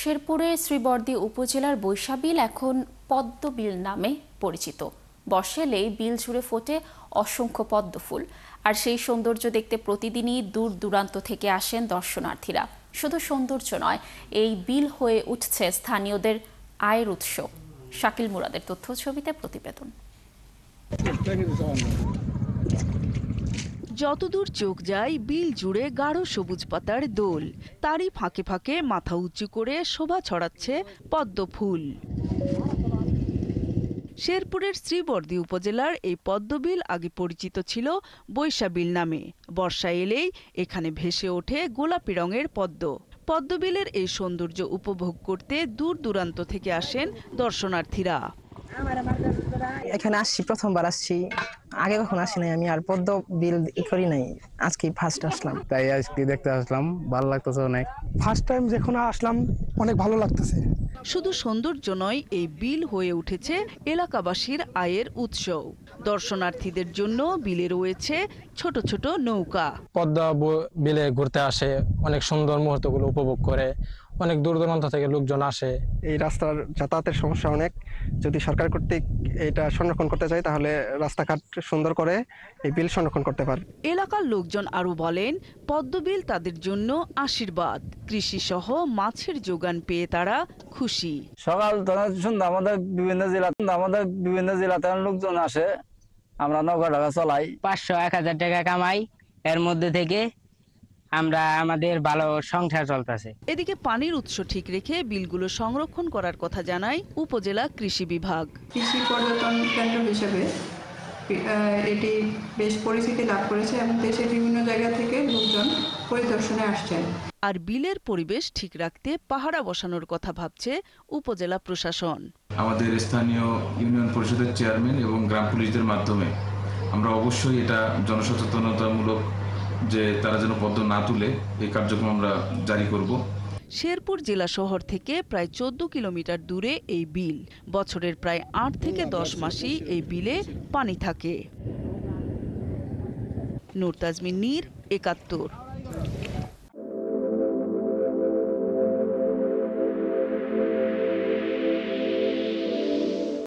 শেরপুরের শ্রীবর্দী উপজেলার বৈশা বিল এখন পদ্ম বিল নামে পরিচিত। বর্ষা এলেই বিল জুড়ে ফোটে অসংখ্য পদ্ম ফুল, আর সেই সৌন্দর্য দেখতে প্রতিদিনই দূর দূরান্ত থেকে আসেন দর্শনার্থীরা। শুধু সৌন্দর্য নয়, এই বিল হয়ে উঠছে স্থানীয়দের আয়ের উৎস। শাকিল মুরাদের তথ্য ছবিতে প্রতিবেদন। যতদূর চোখ যায় বিল জুড়ে গাঢ় সবুজ পাতার দোল, তারই ফাঁকে ফাঁকে মাথা উঁচু করে শোভা ছড়াচ্ছে পদ্ম ফুল। শেরপুরের শ্রীবর্দী উপজেলার এই পদ্মবিল আগে পরিচিত ছিল বৈশা বিল নামে। বর্ষা এলেই এখানে ভেসে ওঠে গোলাপি রঙের পদ্ম। পদ্মবিলের এই সৌন্দর্য উপভোগ করতে দূর দূরান্ত থেকে আসেন দর্শনার্থীরা। এখানে আসছি, প্রথমবার আসছি, আগে কখনো আসি নাই আমি, আর পদ্ম বিল করি নাই, আজকে ফার্স্ট আসলাম। তাই আজকে দেখতে আসলাম, ভালো লাগতেছে অনেক। ফার্স্ট টাইম যখন আসলাম অনেক ভালো লাগতেছে। শুধু সৌন্দর্য নয়, এই বিল হয়ে উঠেছে এলাকাবাসীর আয়ের উৎস। দর্শনার্থীদের জন্য বিলে রয়েছে ছোট ছোট নৌকা। পদ্মা বিলে ঘুরতে আসে, অনেক সুন্দর মুহূর্তগুলো উপভোগ করে, অনেক দূর দূরান্ত থেকে লোকজন আসে। এই রাস্তার যাতায়াতের সমস্যা অনেক, যদি সরকার কর্তৃক এটা সংরক্ষণ করতে চায় তাহলে রাস্তাঘাট সুন্দর করে এই বিল সংরক্ষণ করতে পারে। এলাকার লোকজন আরো বলেন, পদ্মবিল তাদের জন্য আশীর্বাদ। কৃষি সহ মাছের যোগান পেয়ে তারা খুশি। সকাল সন্ধ্যা আমাদের বিভিন্ন জেলাতে লোকজন আসে, আমরা নৌকা ঢাকা চলাই, 500-1000 টাকা কামাই, এর মধ্যে থেকে আমরা আমাদের ভালো সংসার চলতেছে। এদিকে পানির উৎস ঠিক রেখে বিলগুলো সংরক্ষণ করার কথা জানায় উপজেলা কৃষি বিভাগ। কৃষি পর্যটন কেন্দ্র হিসেবে এটি বেশ পরিচিতি লাভ করেছে এবং দেশের বিভিন্ন জায়গা থেকে লোকজন পরিদর্শনে আসছেন। আর বিলের পরিবেশ ঠিক রাখতে পাহারা বসানোর কথা ভাবছে উপজেলা প্রশাসন। আমাদের স্থানীয় ইউনিয়ন পরিষদের চেয়ারম্যান এবং গ্রাম পুলিশদের মাধ্যমে আমরা অবশ্যই এটা জনসচেতনতামূলক যে তারা যেন পদ্ম না তুলে এই কার্যক্রম আমরা জারি করব। শেরপুর জেলা শহর থেকে প্রায় 14 কিলোমিটার দূরে এই বিল। বছরের প্রায় 8 থেকে 10 মাসই এই বিলে পানি থাকে। নূর তাজমিন নীর, 71।